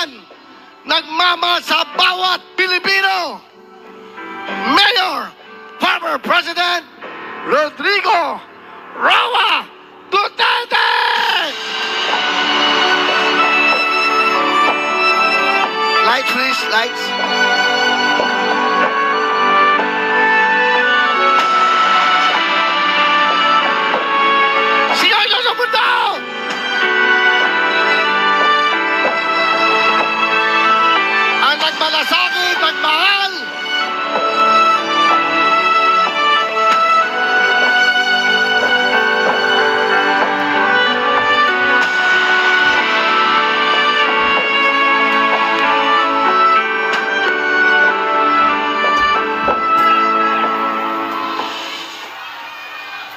kaayusan, nagmamahal sa bawat Pilipino. Mayor, former President Rodrigo Roa Duterte! Lights, please, lights. Sigaw nyo sa mundo! Ang nagmalasakit, nagmahal.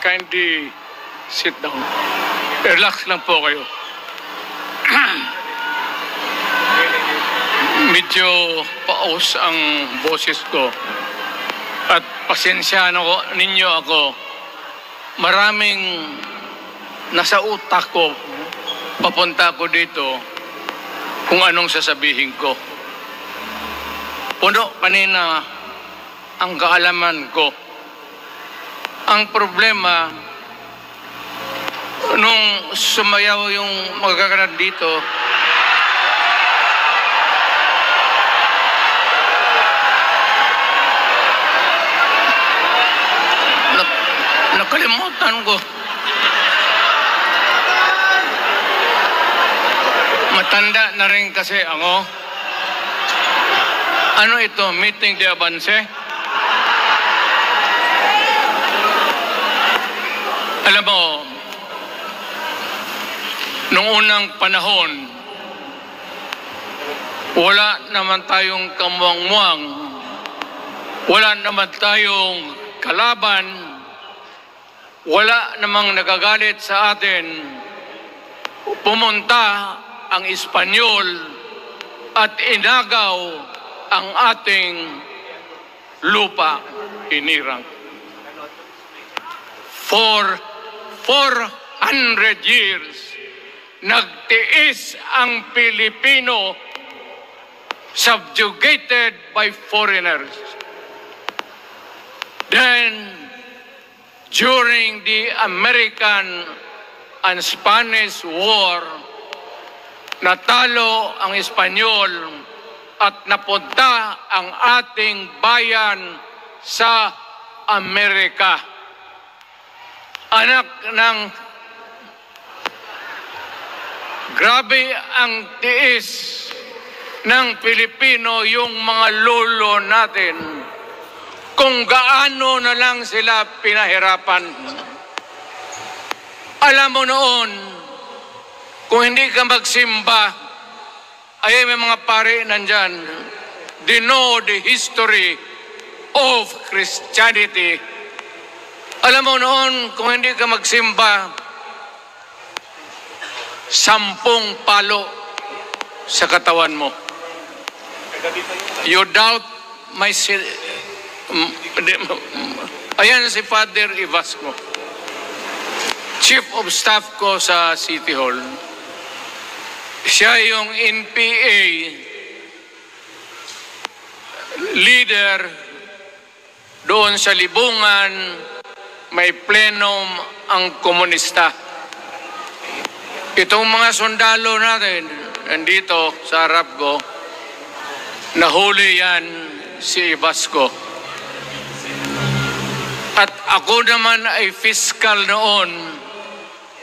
Kindly sit down. Relax lang po kayo. Medyo paus ang boses ko. At pasensyahan ninyo ako. Maraming nasa utak ko. Papunta ko dito kung anong sasabihin ko. Puno kanina ang kaalaman ko. Ang problema, nung sumayaw yung magkakaroon dito, nakalimutan ko. Matanda na rin kasi ako. Ano ito? Meeting de avance? Alam mo, nung unang panahon, wala naman tayong kamuang-muang, wala naman tayong kalaban, wala namang nagagalit sa atin. Pumunta ang Espanyol at inagaw ang ating lupa, hinirang. For 400 years, nagtiis ang Pilipino, subjugated by foreigners. Then, during the American and Spanish War, natalo ang Espanyol at napunta ang ating bayan sa Amerika. Anak ng grabe ang tiis ng Pilipino, yung mga lolo natin, kung gaano na lang sila pinahirapan. Alam mo noon, kung hindi ka magsimba, ay may mga pare nandyan, they know the history of Christianity. Alam mo noon, kung hindi ka magsimba, 10 palo sa katawan mo. You doubt my... Ayan si Father Ivasco, Chief of Staff ko sa City Hall. Siya yung NPA leader doon sa Libungan. May plenum ang komunista. Itong mga sundalo natin, nandito sa harap ko, nahuli yan si Ivasco. At ako naman ay fiscal noon,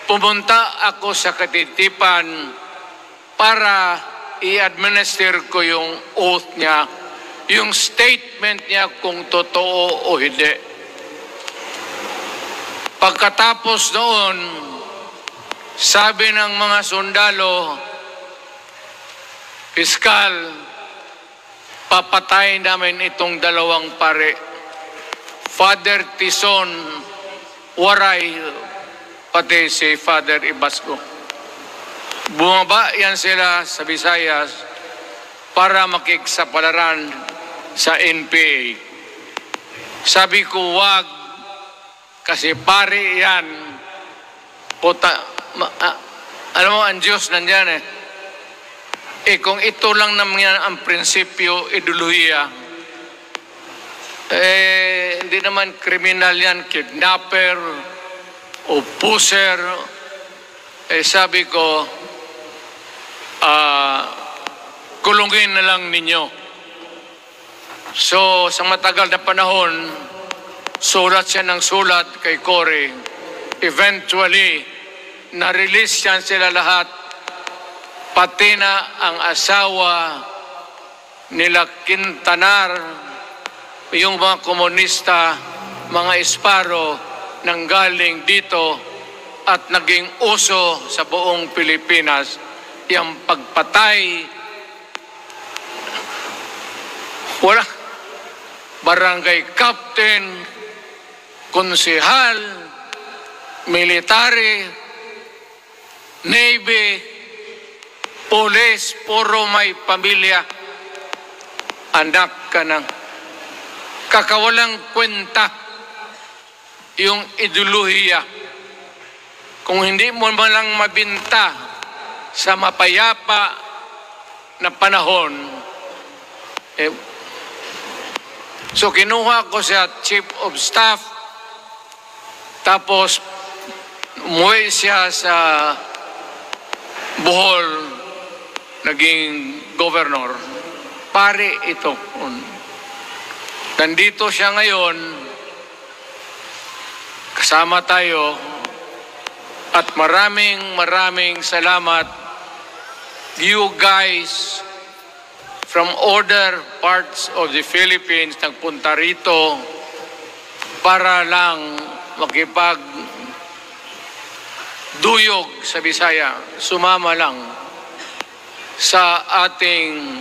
pumunta ako sa Katitipan para i-administer ko yung oath niya, yung statement niya kung totoo o hindi. Pagkatapos noon, sabi ng mga sundalo, Piskal, papatayin namin itong 2 pare. Father Tison, Waray, pati si Father Ivasco. Bumaba yan sila sa Visayas para makiksapalaran sa NPA. Sabi ko, wag, kasi pare yan. Puta, alam mo, ang Diyos nandyan eh. kung ito lang naman ang prinsipyo, ideolohiya, hindi naman kriminal yan, kidnapper o pusher. Sabi ko, kulungin na lang ninyo. So, sa matagal na panahon, sulat siya ng sulat kay Cory. Eventually, na-release yan sila lahat, pati na ang asawa nila Quintanar, yung mga komunista, mga Esparo, nanggaling dito at naging uso sa buong Pilipinas, yung pagpatay. Wala. Barangay captain, konsehal, military, navy, police, puro may pamilya. Anak ka ng kakawalang kwenta yung ideolohiya. Kung hindi mo man lang mabinta sa mapayapa na panahon, so kinuha ko siya Chief of Staff, tapos umuwi siya sa Bohol, naging governor. Pare ito. Nandito siya ngayon, kasama tayo, at maraming salamat. You guys from other parts of the Philippines nagpunta rito para lang makipagduyog sa Bisaya. Sumama lang sa ating,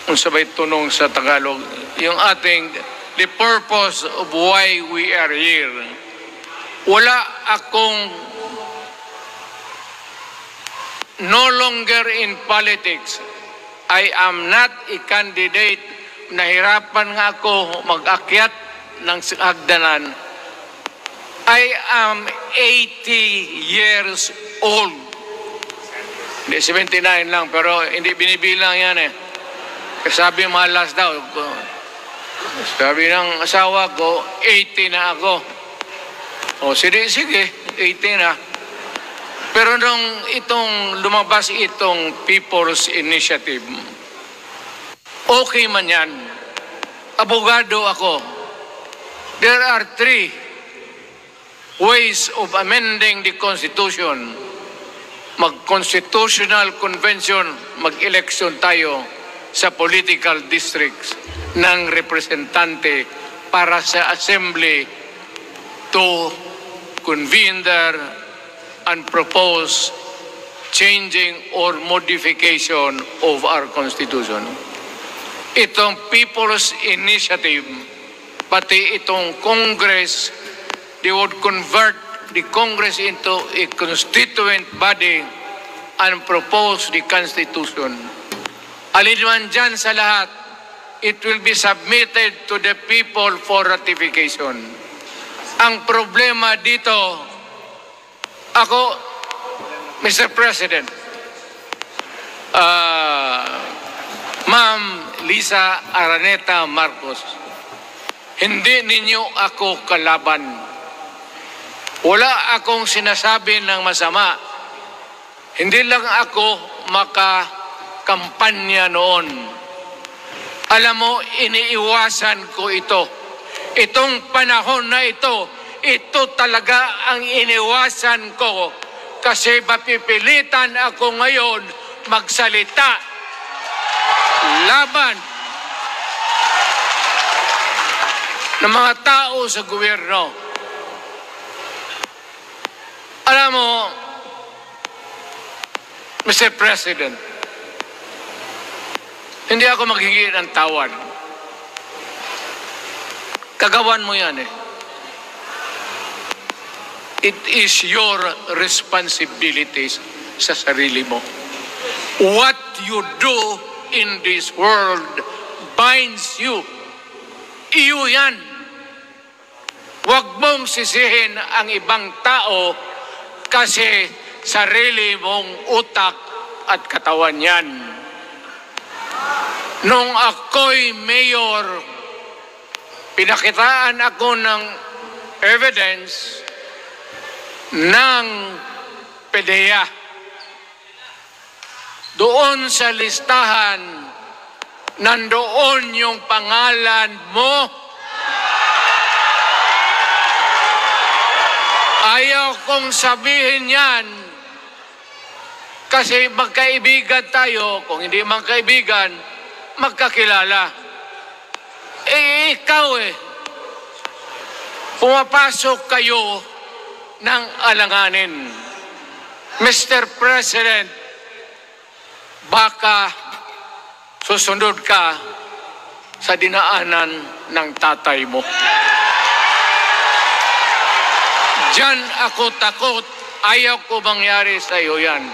kung sabay tunong sa Tagalog, yung ating, the purpose of why we are here. Wala akong, no longer in politics. I am not a candidate. Nahirapan nga ako mag-akyat ng hagdanan. I am 80 years old. Hindi, 79 lang, pero hindi binibilang yan eh. Sabi malas daw. Sabi ng asawa ko, 80 na ako. O sige, 80 na. Pero nung lumabas itong People's Initiative, okay man yan. Abogado ako. There are 3 ways of amending the Constitution. Mag-constitutional convention, mag-election tayo sa political districts ng representante para sa assembly to convene there and propose changing or modification of our Constitution. Itong People's Initiative, pati itong Congress, they would convert the Congress into a constituent body and propose the Constitution. Alinman dyan sa lahat, it will be submitted to the people for ratification. Ang problema dito, ako, Mr. President, Ma'am Lisa Araneta Marcos, hindi ninyo ako kalaban. Wala akong sinasabi ng masama. Hindi lang ako makakampanya noon. Alam mo, iniiwasan ko ito. Itong panahon na ito talaga ang iniwasan ko kasi mapipilitan ako ngayon magsalita laban ng mga tao sa gobyerno. Alam mo, Mr. President, hindi ako maghingi ng tawad. Kagawan mo yan eh. It is your responsibilities sa sarili mo. What you do in this world binds you. Iyo yan. Huwag mong sisihin ang ibang tao kasi sarili mong utak at katawan yan. Nung ako'y mayor, pinakitaan ako ng evidence ng PDEA. Doon sa listahan, nandoon yung pangalan mo. Ayaw kong sabihin yan kasi magkaibigan tayo. Kung hindi magkaibigan, magkakilala. Ikaw pumapasok kayo ng alanganin. Mr. President, baka susunod ka sa dinaanan ng tatay mo. Diyan ako takot. Ayaw ko mangyari sa iyo yan.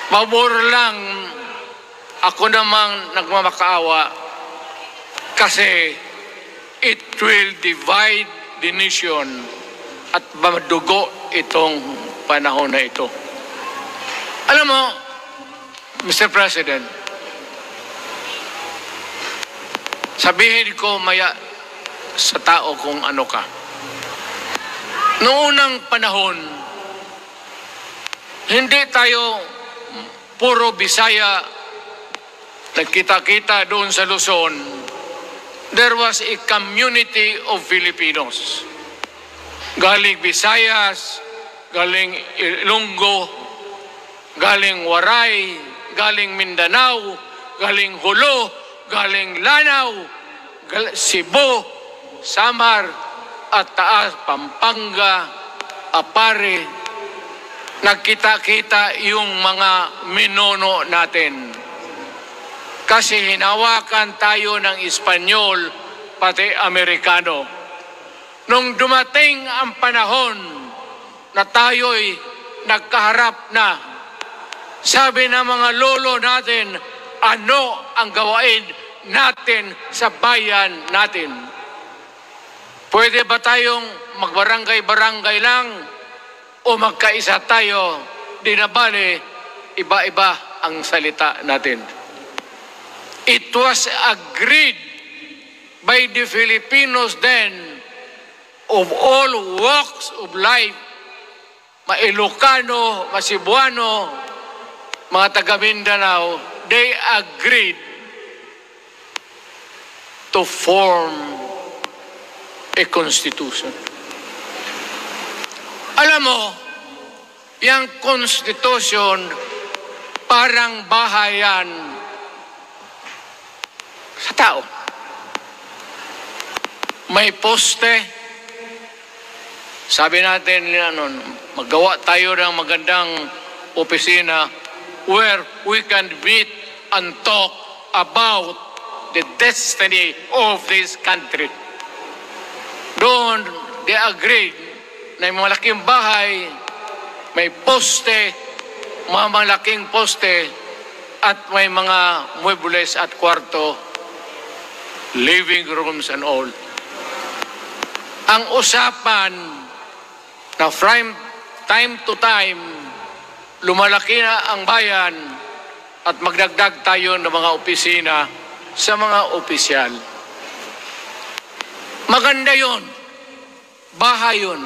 Pabor lang, ako namang nagmamakaawa kasi it will divide the nation at madugo itong panahon na ito. Alam mo, Mr. President, sabihin ko maya sa tao kung ano ka. Noong unang panahon, hindi tayo puro Bisaya nagkita-kita doon sa Luzon. There was a community of Filipinos. Galing Visayas, galing Ilonggo, galing Waray, galing Mindanao, galing Hulo, galing Lanao, Cebu, Samar, at Taas, Pampanga, Apare. Nagkita-kita yung mga minono natin. Kasi hinawakan tayo ng Espanyol, pati Amerikano. Nung dumating ang panahon na tayo'y nagkaharap na, sabi ng mga lolo natin, ano ang gawain natin sa bayan natin? Pwede ba tayong magbarangay-barangay lang o magkaisa tayo? Di na bale, iba-iba ang salita natin. It was agreed by the Filipinos then of all walks of life, Ma-Ilocano, Ma-Cebuano, mga taga Mindanao, they agreed to form a constitution. Alam mo, yung constitution parang bahayan sa tao. May poste. Sabi natin, magawa tayo ng magandang opisina where we can meet and talk about the destiny of this country. Doon, they agreed na may malaking bahay, may poste, mga malaking poste, at may mga muebles at kwarto, living rooms and all. Ang usapan na from time to time, lumalaki na ang bayan at magdagdag tayo ng mga opisina sa mga opisyal. Maganda yun. Bahay yun.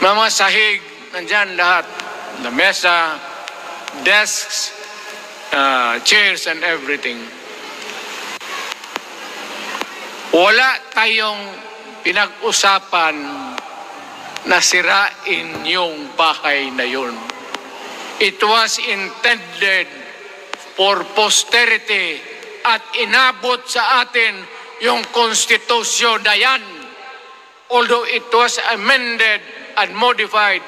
Mga sahig, nandyan lahat. The mesa, desks, chairs and everything. Wala tayong pinag-usapan na sirain yung bahay na yun. It was intended for posterity at inabot sa atin yung konstitusyon na yan. Although it was amended and modified,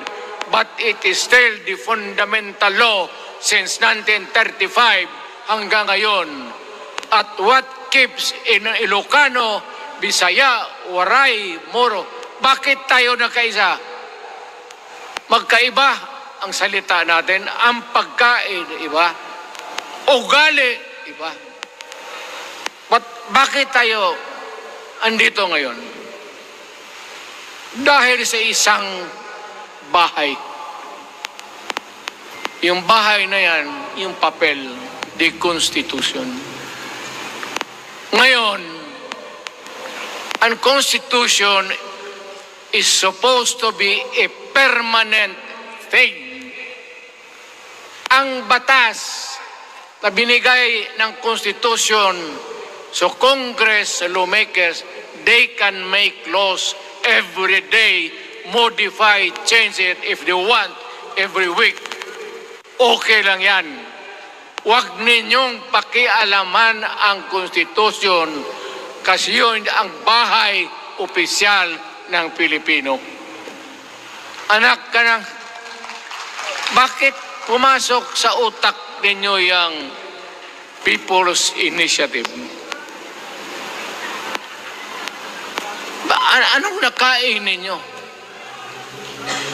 but it is still the fundamental law since 1935 hanggang ngayon. At what keeps in Ilocano, Bisaya, Waray, Moro, bakit tayo nagkaisa? Magkaiba ang salita natin, ang pagkain, iba. Ugali, iba. Bakit tayo andito ngayon? Dahil sa isang bahay. Yung bahay na yan, yung papel, the Constitution. Ngayon, ang Constitution is supposed to be a permanent thing. Ang batas na binigay ng Constitution sa Congress, sa lawmakers, they can make laws every day, modify, change it if they want, every week. Okay lang yan. Huwag ninyong pakialaman ang Constitution kasi yun ang bahay opisyal ng Pilipino. Anak ka ng... Bakit pumasok sa utak ninyo yung People's Initiative? Anong nakain ninyo?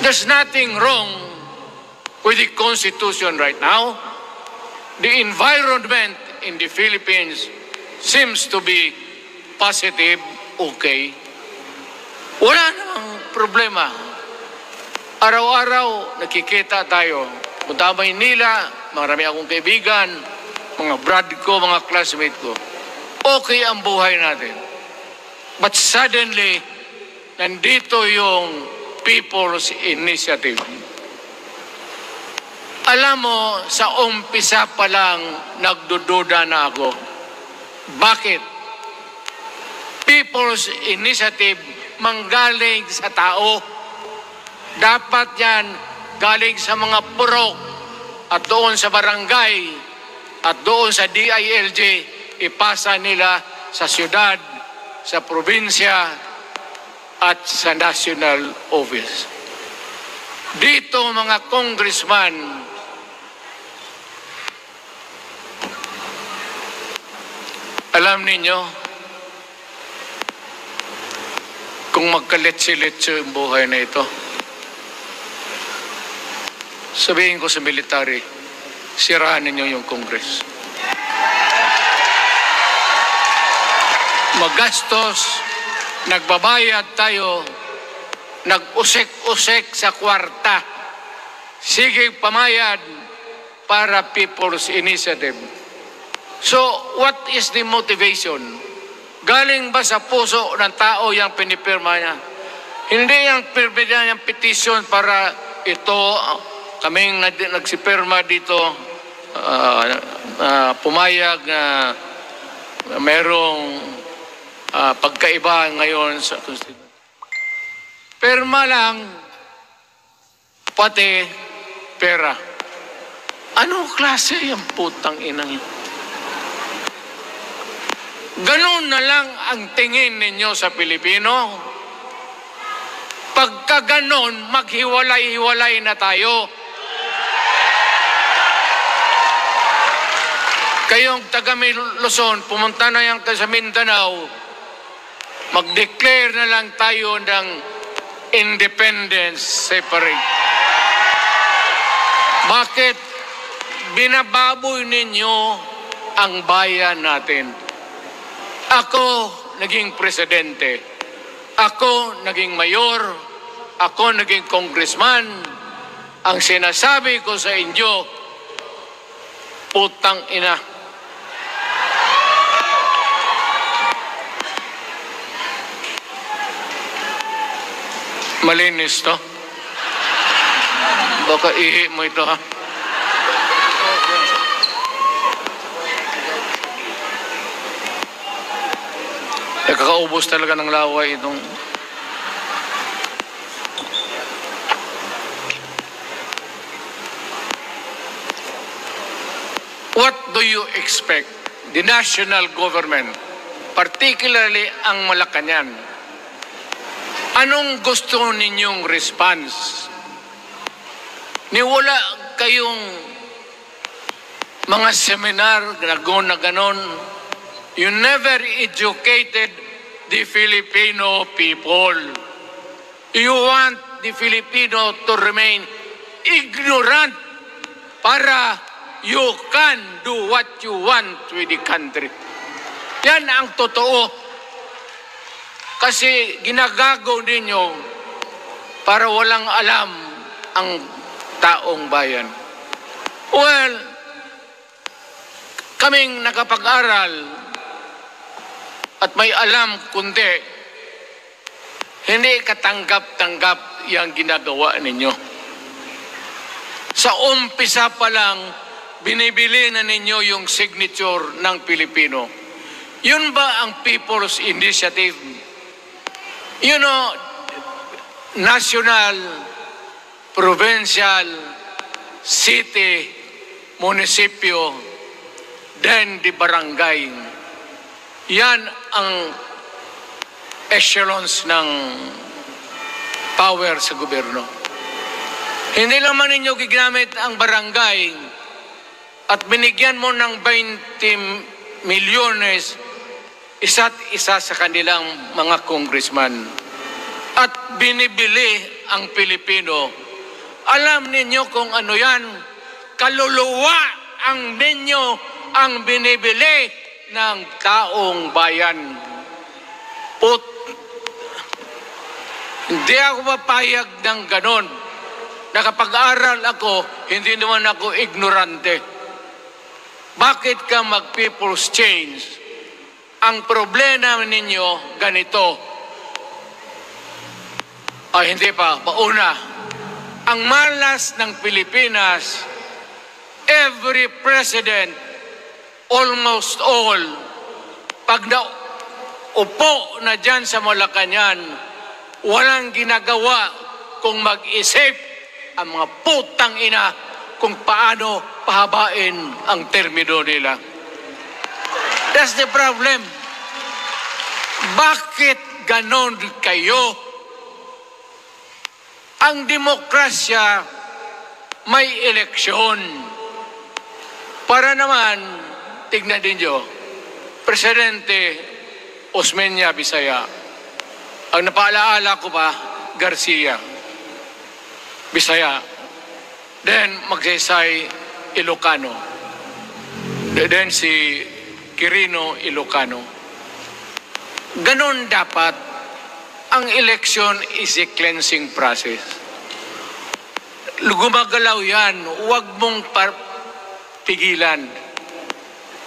There's nothing wrong with the Constitution right now. The environment in the Philippines seems to be positive, okay. Wala namang problema. Araw-araw nakikita tayo. Punta Maynila, marami akong kaibigan, mga brad ko, mga classmate ko. Okay ang buhay natin. But suddenly, nandito yung People's Initiative. Alam mo, sa umpisa pa lang, nagdududa na ako. Bakit? People's Initiative manggaling sa tao. Dapat yan galing sa mga purok at doon sa barangay at doon sa DILG, ipasa nila sa syudad, sa probinsya at sa national office. Dito mga congressman, alam ninyo, kung magkaletse-letse yung buhay na ito, sabihin ko sa military, sirahan ninyo yung Congress. Magastos, nagbabayad tayo, nag-usek-usek sa kwarta. Sige pamayad para People's Initiative. So, what is the motivation? Galing ba sa puso ng tao yung pinipirma niya? Hindi yung pirma yung petition para ito, kaming nagsipirma dito, pumayag na merong pagkaiba ngayon sa Constitution. Pirma lang, pati pera. Anong klase yung putang inang yun? Ganun na lang ang tingin ninyo sa Pilipino. Pagka ganon, maghiwalay-hiwalay na tayo. Kayong taga Luzon, pumunta na yan sa Mindanao, mag-declare na lang tayo ng independence separate. Bakit binababoy ninyo ang bayan natin? Ako naging presidente, ako naging mayor, ako naging congressman. Ang sinasabi ko sa inyo, putang ina. Malinis to. Baka ihi mo ito, ha? Kakaubos talaga ng laway itong... What do you expect? The national government, particularly ang Malacanang, anong gusto ninyong response? Niwala kayong mga seminar na ganon. You never educated the Filipino people. You want the Filipino to remain ignorant para you can do what you want with the country. Yan ang totoo. Kasi ginagago ninyo para walang alam ang taong bayan. Well, kaming nakapag-aral at may alam kundi, hindi katanggap-tanggap yung ginagawa ninyo. Sa umpisa pa lang, binibili na ninyo yung signature ng Pilipino. Yun ba ang People's Initiative? You know, national, provincial, city, munisipyo, then di barangay. Yan ang echelons ng power sa gobyerno. Hindi naman ninyo gigamit ang barangay at binigyan mo ng 20 milyones isa't isa sa kanilang mga congressman at binibili ang Pilipino. Alam ninyo kung ano yan, kaluluwa ang ninyo ang binibili ng taong bayan. Hindi ako mapayag ng ganon. Nakapag-aral ako, hindi naman ako ignorante. Bakit ka mag-people's change? Ang problema ninyo, ganito. Hindi pa, pauna. Ang malas ng Pilipinas, every president, almost all, pag naupo na dyan sa Malacanang, walang ginagawa kung mag-isip ang mga putang ina kung paano pahabain ang termino nila. That's the problem. Bakit ganon kayo? Ang demokrasya may eleksyon. Para naman, tignan ninyo, Presidente Osmeña Bisaya, ang napaalaala ko pa, Garcia Bisaya, then Magsaysay Ilocano, then si Quirino Ilocano. Ganon dapat. Ang election is a cleansing process. Gumagalaw yan, huwag mong pigilan.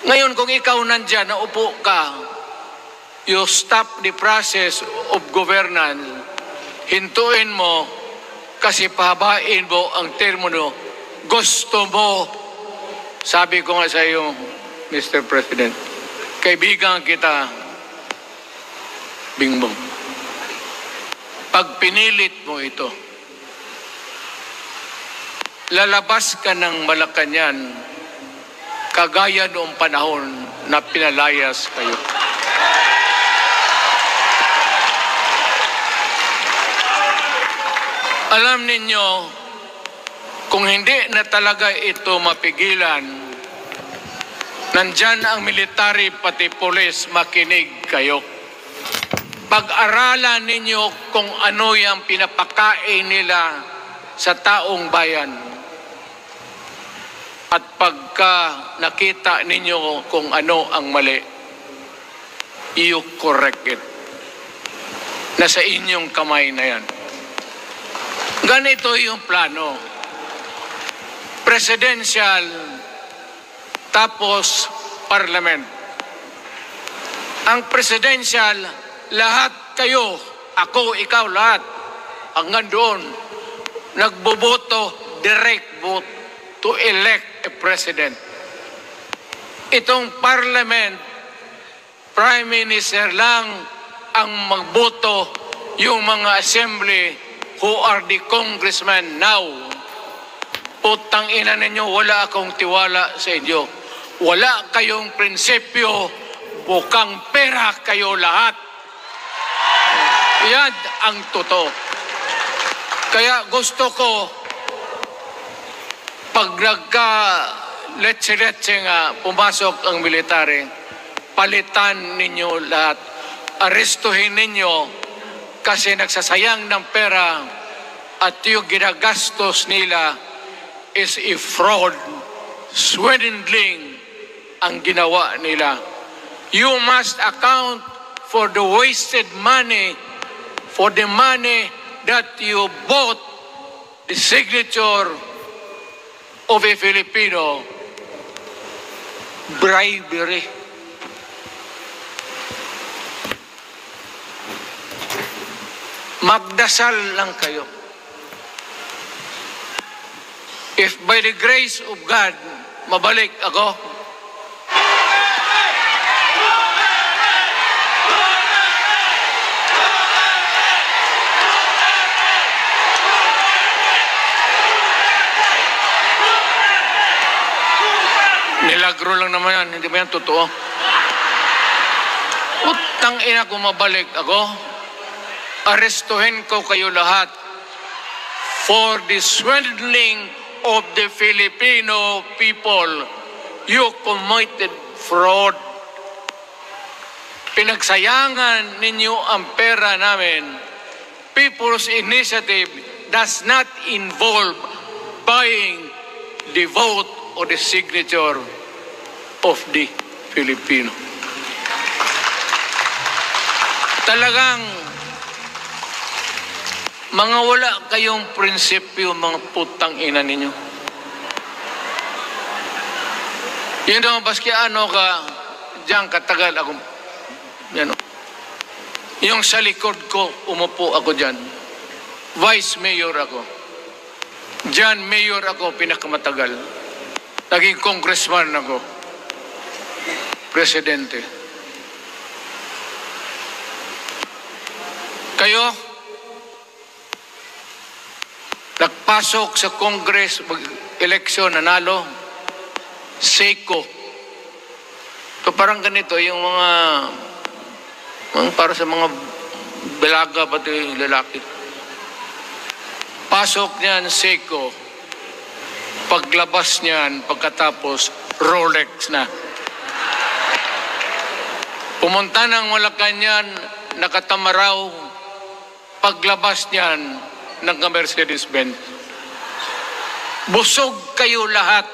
Ngayon, kung ikaw nandyan, naupo ka, you stop the process of governance, hintuin mo, kasi pahabain mo ang termino, gusto mo. Sabi ko nga sa iyo, Mr. President, kaibigan kita, Bingbong. Pag pinilit mo ito, lalabas ka ng Malacanang kagaya noong panahon na pinalayas kayo. Alam ninyo, kung hindi na talaga ito mapigilan, nandyan ang military pati pulis, makinig kayo. Pag-aralan ninyo kung ano yung pinapakain nila sa taong bayan. At pagka nakita ninyo kung ano ang mali, you correct it. Nasa inyong kamay na yan. Ganito yung plano. Presidential, tapos parliament. Ang presidential, lahat kayo, ako, ikaw, lahat, hanggang doon, nagboboto, direct vote to elect a president. Itong parliament, prime minister lang ang magboto, yung mga assembly who are the congressmen now. Putang ina ninyo, wala akong tiwala sa inyo. Wala kayong prinsipyo, bukang pera kayo lahat. Yan ang totoo. Kaya gusto ko, pag nagka-letse-letse nga pumasok ang military, palitan ninyo lahat. Arestuhin ninyo kasi nagsasayang ng pera at yung ginagastos nila is a fraud, swindling ang ginawa nila. You must account for the wasted money, for the money that you bought the signature of a Filipino, bribery. Magdasal lang kayo. If by the grace of God, mabalik ako, nilagro lang naman yan, hindi ba yan totoo? Utang ina kung mabalik ako, arestuhin ko kayo lahat for the swindling of the Filipino people. You committed fraud. Pinagsayangan ninyo ang pera namin. People's Initiative does not involve buying the vote or the signature of the Filipino. Talagang mga wala kayong prinsipyo, mga putang ina ninyo. Yun naman, baski ano ka, diyan katagal ako, yan, yung sa likod ko, umupo ako diyan. Vice Mayor ako. Diyan, Mayor ako, pinakamatagal. Naging congressman ako. Presidente. Kayo, nagpasok sa Congress, eleksyon, nanalo, SECO. So parang ganito, yung mga para sa mga balaga, pati lalaki. Pasok niyan, SECO. Paglabas niyan, pagkatapos, Rolex na. Pumunta ng Malacanang, nakatamaraw, paglabas niyan, ng Mercedes-Benz. Busog kayo lahat.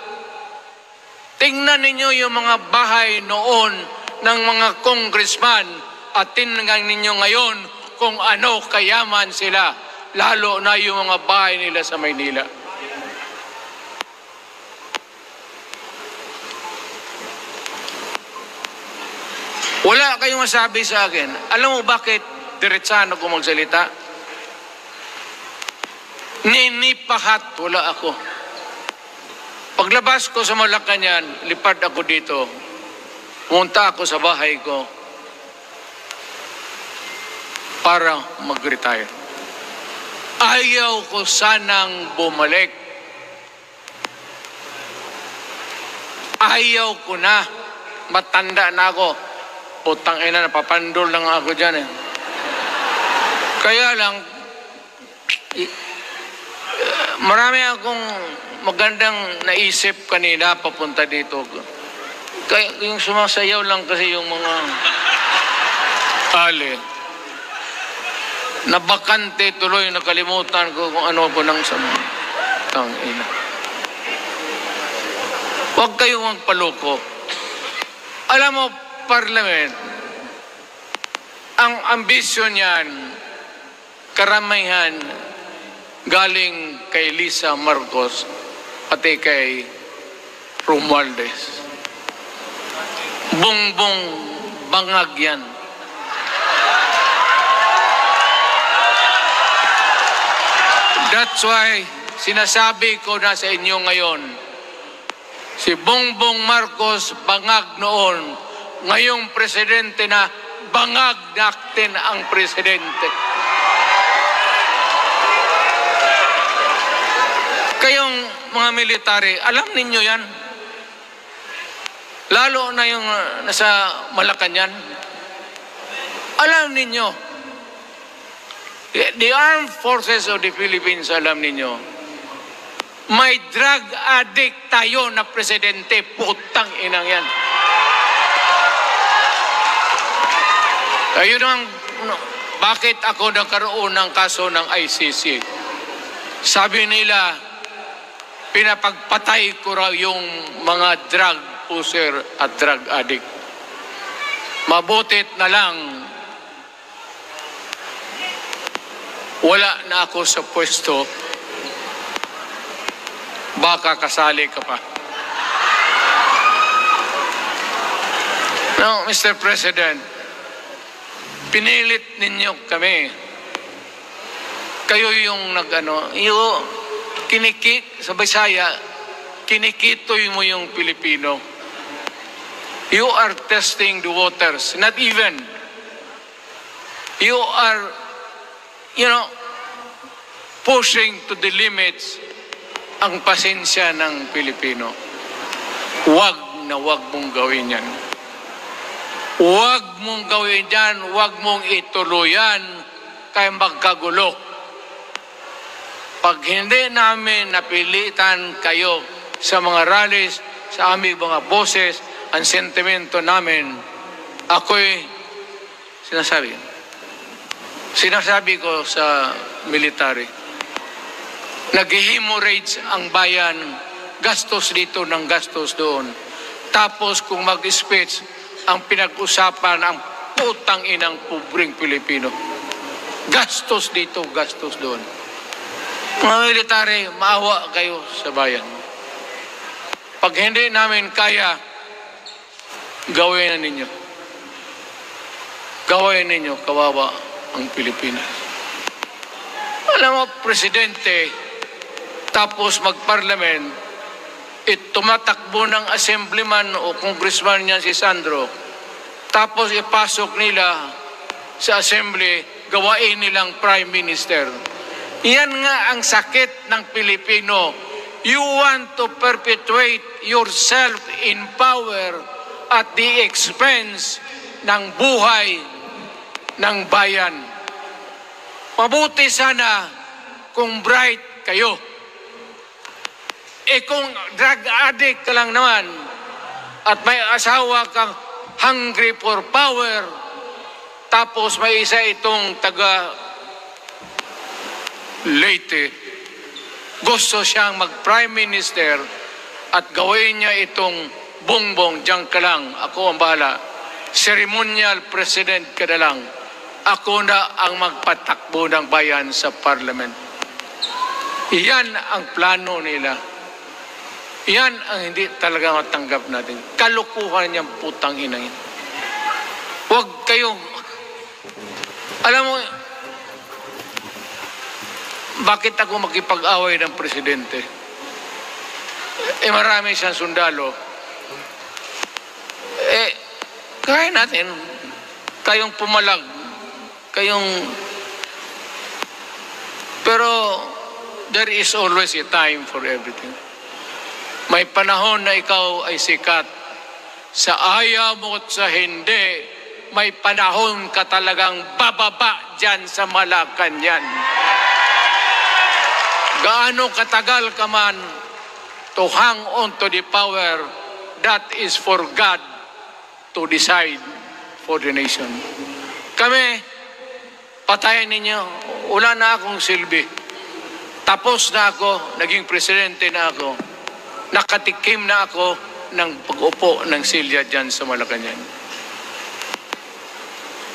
Tingnan ninyo yung mga bahay noon ng mga congressman at tingnan ninyo ngayon kung ano kayaman sila, lalo na yung mga bahay nila sa Maynila. Wala kayong masabi sa akin. Alam mo bakit diretsahan ako magsalita? Ninipahat, wala ako. Paglabas ko sa Malacanang, lipad ako dito. Pumunta ako sa bahay ko para mag-retire. Ayaw ko sanang bumalik. Ayaw ko na. Matanda na ako. Putang ina, napapandol lang ako dyan eh. Kaya lang, marami akong magandang naisip kanina papunta dito. Kaya yung sumasayaw lang kasi yung mga ali. Nabakante tuloy, nakalimutan ko kung ano ko nang sama. Tangina. Huwag kayong magpaloko. Alam mo, Parliament, ang ambisyon niyan, karamihan, galing kay Lisa Marcos pati kay Romualdez. Bongbong bangag yan. That's why sinasabi ko na sa inyo ngayon, si Bongbong Marcos bangag noon, ngayong presidente na, bangag natin ang presidente. Kayong mga military, alam ninyo yan. Lalo na yung nasa Malacanang. Alam ninyo. The Armed Forces of the Philippines, alam ninyo. May drug addict tayo na presidente. Putang inang yan. Ayun ang, bakit ako nagkaroon ng kaso ng ICC? Sabi nila, pinapagpatay ko raw yung mga drug user at drug addict. Mabutit na lang, wala na ako sa pwesto. baka kasali ka pa. Now, Mr. President, pinilit ninyo kami. Kayo yung sa Bisaya, kinikitoy mo yung Pilipino. You are testing the waters. Not even. You are, pushing to the limits ang pasensya ng Pilipino. Wag mong gawin yan. Wag mong gawin yan. Wag mong ituluyan kaya magkagulo. Pag hindi namin napilitan kayo sa mga rallies, sa aming mga boses, ang sentimento namin, ako'y sinasabi ko sa military, nag-hemorrhage ang bayan, gastos dito ng gastos doon. Tapos kung mag-speech, ang pinag-usapan ang putang inang pobreng Pilipino. Gastos dito, gastos doon. Mga military, maawa kayo sa bayan. Pag hindi namin kaya, gawin na ninyo. Gawin ninyo, kawawa ang Pilipinas. Alam mo, Presidente, tapos mag-parliament, tumatakbo ng assemblyman o congressman niya si Sandro, tapos ipasok nila sa assembly, gawain nilang prime minister. Yan nga ang sakit ng Pilipino. You want to perpetuate yourself in power at the expense ng buhay ng bayan. Mabuti sana kung bright kayo. Kung drug addict ka lang naman at may asawa kang hungry for power, tapos may isa itong taga Leyte, gusto siyang mag-prime minister at gawin niya itong bongbong, diyan ka lang, ako ang bahala. Ceremonial president ka na lang. Ako na ang magpatakbo ng bayan sa parliament. Iyan ang plano nila. Yan ang hindi talaga matanggap natin. Kalukuhan niyang putang ina yun. Huwag kayong, alam mo, bakit ako makipag-away ng presidente? Marami siyang sundalo. Kaya natin, kayong pumalag, pero there is always a time for everything. May panahon na ikaw ay sikat. Sa ayaw mo at sa hindi, may panahon ka talagang bababa dyan sa Malacanang. Gaano katagal ka man to hang on to the power, that is for God to decide for the nation. Kami, patayin ninyo, wala na akong silbi. Tapos na ako, naging presidente na ako. Nakatikim na ako ng pag-upo ng silya dyan sa Malacanang.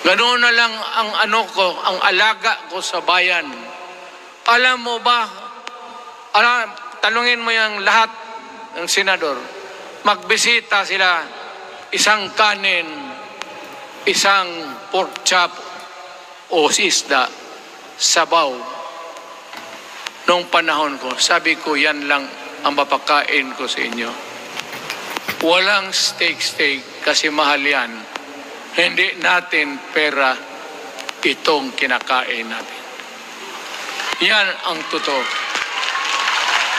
Ganoon na lang ang ang alaga ko sa bayan. Alam mo ba, tanungin mo yung lahat ng senador, magbisita sila, isang kanin, isang pork chop o isda, sabaw. Noong panahon ko, sabi ko, yan lang ang mapakain ko sa inyo. Walang steak kasi mahal yan. Hindi natin pera itong kinakain natin. Yan ang totoo.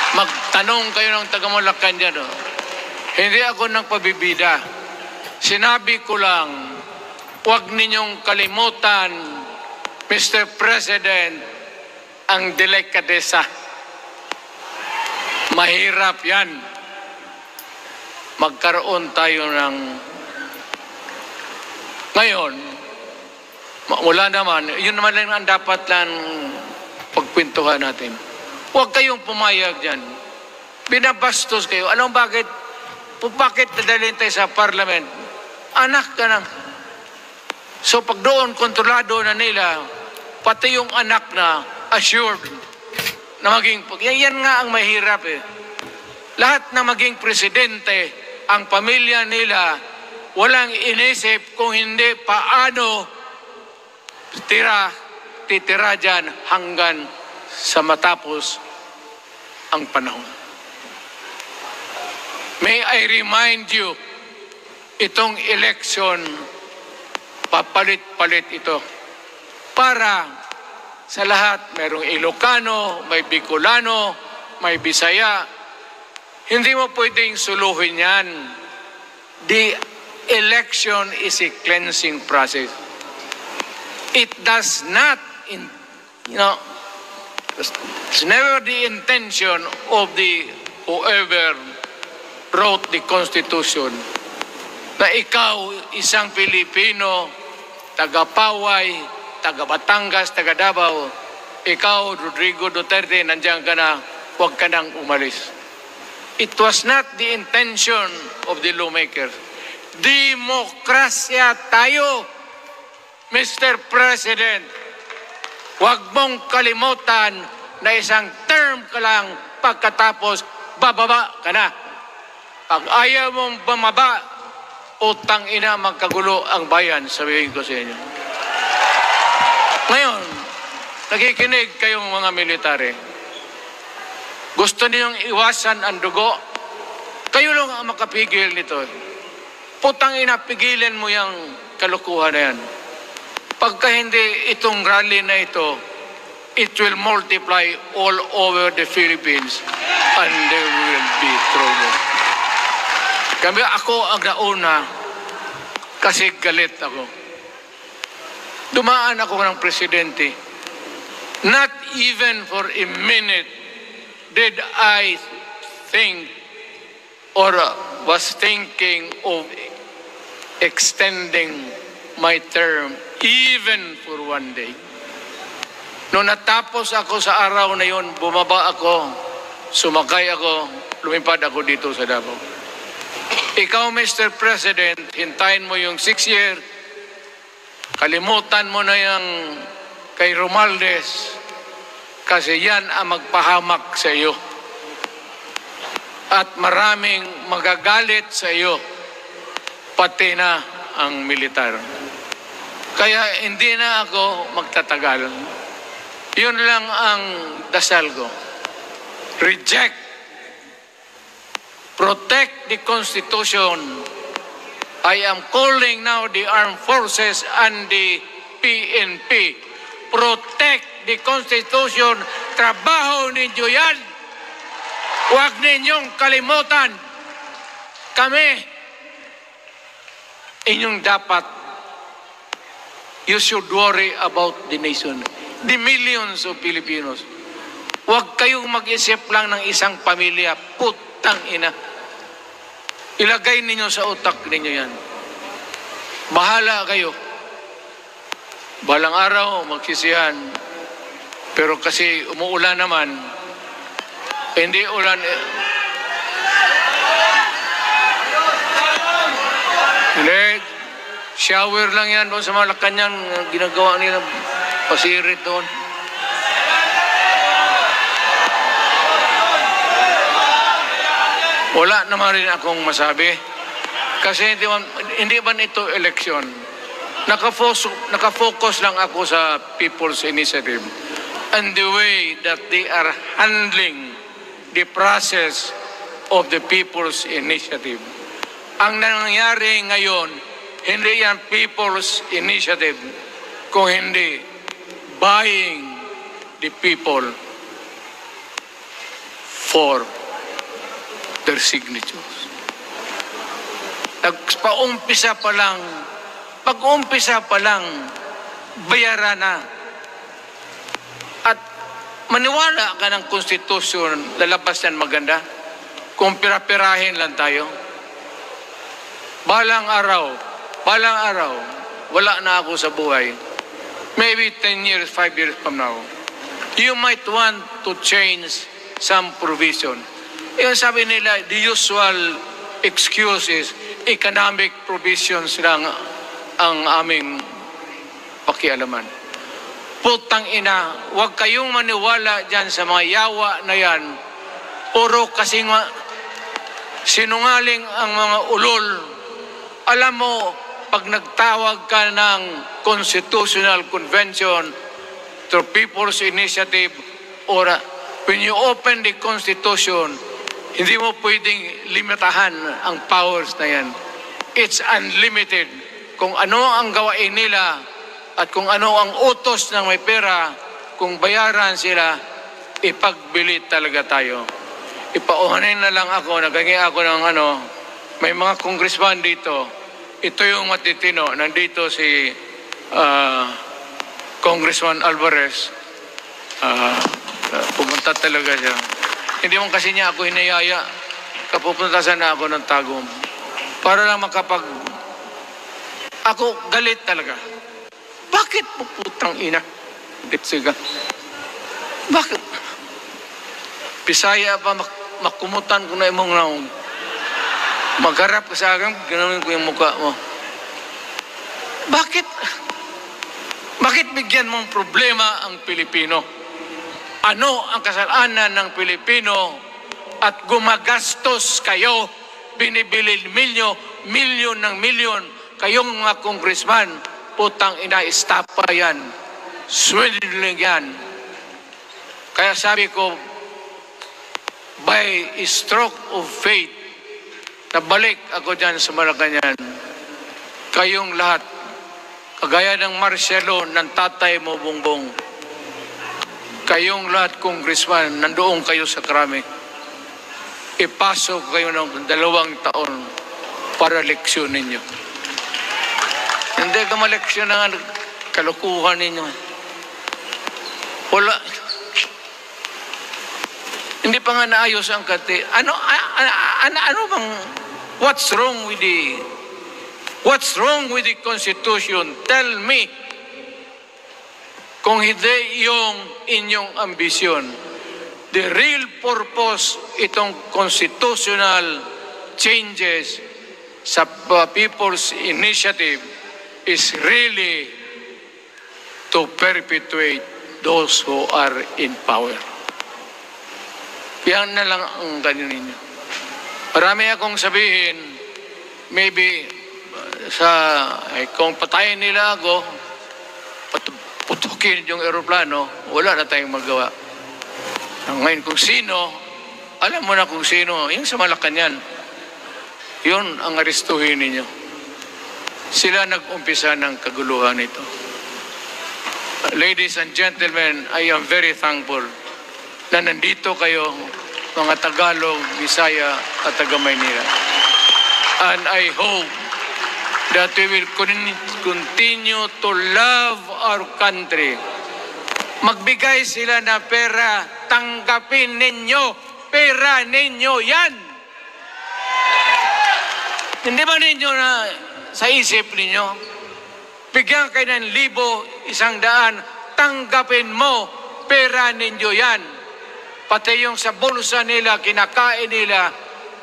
Magtanong kayo ng taga-Malacan dyan. Hindi ako nagpabibida. Sinabi ko lang, huwag ninyong kalimutan, Mr. President, ang delikadesa. Mahirap yan. Magkaroon tayo ng... Ngayon, wala naman, yun naman lang ang dapat lang pagpintuhan natin. Huwag kayong pumayag dyan. Binabastos kayo. Alam bakit? Bakit nadalhin tayo sa parliament? Anak ka na. So pag doon, kontrolado na nila, pati yung anak na assured na maging... Yan nga ang mahirap eh. lahat na maging presidente, ang pamilya nila, walang inisip kung hindi paano titira dyan hanggang sa matapos ang panahon. May I remind you, itong election, papalit-palit ito. Para sa lahat, mayroong Ilocano, may Bicolano, may Bisaya. Hindi mo pwedeng suluhin yan. The election is a cleansing process. It does not, it's never the intention of the whoever wrote the Constitution na ikaw, isang Pilipino, taga-Paway, taga-Batangas, taga-Davao, ikaw, Rodrigo Duterte, nandiyan ka na, huwag ka nang umalis. It was not the intention of the lawmakers. Demokrasya tayo, Mr. President. Huwag mong kalimutan na isang term ka lang pagkatapos bababa ka na. Pag ayaw mong bumaba, utang ina magkagulo ang bayan, sabihin ko sa inyo. Ngayon, nakikinig kayong mga military. Gusto niyong iwasan ang dugo? Kayo lang ang makapigil nito. Putang ina, pigilan mo yung kalukuhan na yan. Pagka hindi itong rally na ito, it will multiply all over the Philippines and there will be trouble. Kami ako ang nauna kasi galit ako. Dumaan ako ng presidente. Not even for a minute did I think or was thinking of extending my term even for one day. Noong natapos ako sa araw na yun, bumaba ako, sumakay ako, lumipad ako dito sa Davao. Ikaw, Mr. President, hintayin mo yung 6 year, kalimutan mo na yung kay Romualdez, kasi yan ang magpahamak sa iyo. At maraming magagalit sa iyo, pati na ang militar. Kaya hindi na ako magtatagal. Yun lang ang dasal ko. Reject. Protect the Constitution. I am calling now the armed forces and the PNP. Protect the Constitution. Trabaho ninyo yan. Huwag ninyong kalimutan. Kami, inyong dapat, you should worry about the nation. The millions of Filipinos. Huwag kayong mag-isip lang ng isang pamilya. Putang ina. Ilagay ninyo sa utak ninyo yan. Bahala kayo. Balang araw, magsisihan. Pero kasi umuulan naman, hindi ulan. Hindi. Shower lang yan doon sa Malacanang ginagawa nila. Pasirit doon. Wala naman rin akong masabi. Kasi hindi ba ito eleksyon? Nakafocus lang ako sa People's Initiative and the way that they are handling the process of the People's Initiative. Ang nangyayari ngayon, hindi yan People's Initiative, kung hindi buying the people for their signatures. Pag-umpisa pa lang, bayaran na. At maniwala ka ng konstitusyon, lalabas yan maganda. Kung pira-pirahin lang tayo. Balang araw, wala na ako sa buhay. Maybe 10 years, 5 years from now, you might want to change some provision. Yung sabi nila, the usual excuses, economic provisions lang ang aming pakialaman. Putang ina, huwag kayong maniwala dyan sa mga yawa na yan. Puro sinungaling ang mga ulol. Alam mo, pag nagtawag ka ng Constitutional Convention through People's Initiative or when you open the Constitution, hindi mo pwedeng limitahan ang powers na yan. It's unlimited. Kung ano ang gawain nila at kung ano ang utos ng may pera, kung bayaran sila, ipagbili talaga tayo. Ipauhanin na lang ako, nagangi ako ng may mga congressman dito. Ito yung matitino. Nandito si Congressman Alvarez. Pumunta talaga siya. Hindi mo kasi niya ako hinayaya. Kapupunta sana ako ng Tagum. Para lang ako galit talaga. Bakit mo putang ina? Siga. Bakit? Bisaya pa makumutan ko na imong naong. Magharap ka sa akin, ganoon ko yung mukha mo. Bakit? Bakit bigyan mong problema ang Pilipino? Ano ang kasalanan ng Pilipino at gumagastos kayo, binibili milyon ng milyon, kayong mga congressman, putang ina, istapa yan. Swindling yan. Kaya sabi ko, by a stroke of fate, nabalik ako dyan sa Malacanang. Kayong lahat, kagaya ng Marcelo, ng tatay mo, Bongbong. Kayong lahat, congressman, nandoon kayo sa krami. Ipasok kayo ng 2 taon para leksyon ninyo. Hindi ka maleksyon ng kalukuhan ninyo. Wala. Hindi pa nga naayos ang kati. Ano bang, what's wrong with the Constitution? Tell me. Kung hindi yung inyong ambisyon, the real purpose itong constitutional changes sa People's Initiative is really to perpetuate those who are in power. Yan na lang ang ganyan ninyo. Marami akong sabihin, maybe kung patayin nila ako, putukin yung eroplano, wala na tayong magawa. Ngayon kung sino, alam mo na kung sino, yung sa Malacanang, yun ang aristuhin ninyo. Sila nag-umpisa ng kaguluhan ito. Ladies and gentlemen, I am very thankful na nandito kayo, mga Tagalog, Bisaya at taga-Maynila. And I hope that we will continue to love our country. Magbigay sila na pera, tanggapin ninyo, pera ninyo yan. Hindi ba ninyo na sa isip ninyo, bigyan kayo ng 1,000, 100, tanggapin mo, pera ninyo yan. Pati yung sa bulsa nila, kinakain nila,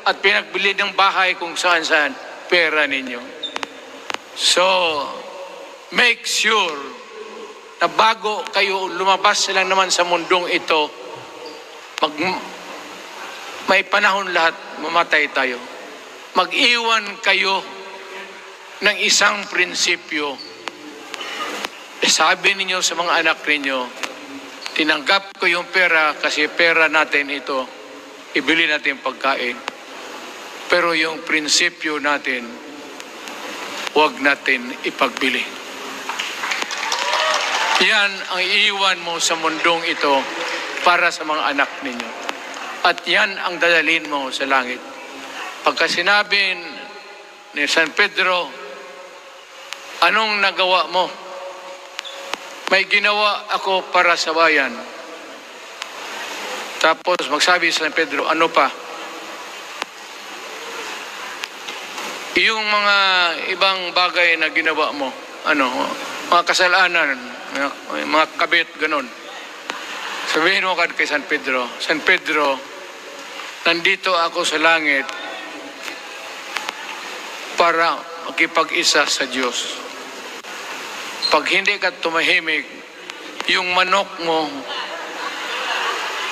at pinagbili ng bahay kung saan-saan, pera ninyo. So, make sure na bago kayo lumabas lang naman sa mundong ito, may panahon lahat, mamatay tayo. Mag-iwan kayo ng isang prinsipyo. Sabi ninyo sa mga anak ninyo, tinanggap ko yung pera kasi pera natin ito, ibili natin pagkain. Pero yung prinsipyo natin, huwag natin ipagbili. Yan ang iiwan mo sa mundong ito para sa mga anak ninyo. At yan ang dadalhin mo sa langit. Pagka sinabi ni San Pedro, anong nagawa mo? May ginawa ako para sa bayan. Tapos magsabi sa San Pedro, ano pa? Yung mga ibang bagay na ginawa mo, mga kasalanan, mga kabit, ganun. Sabihin mo kay San Pedro, San Pedro, nandito ako sa langit para makipag-isa sa Diyos. Pag hindi ka tumahimik, yung manok mo,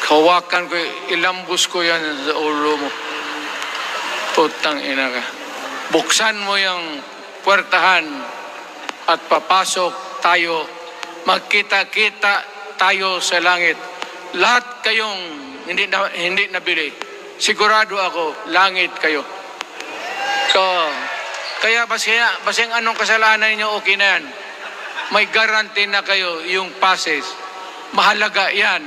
hawakan ko, ilambos ko yan sa ulo mo. Putang ina ka. Buksan mo yung puwertahan at papasok tayo. Magkita-kita tayo sa langit. Lahat kayong hindi nabili. Sigurado ako, langit kayo. Kaya basing anong kasalanan niyo, okay na yan. May guarantee na kayo yung passes. Mahalaga yan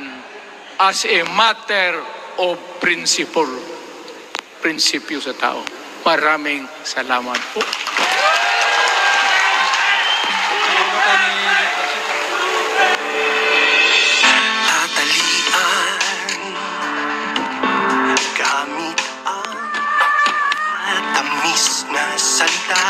as a matter of principle. Prinsipyo sa tao. Maraming salamat po. Tatalian gamit ang tamis na salita.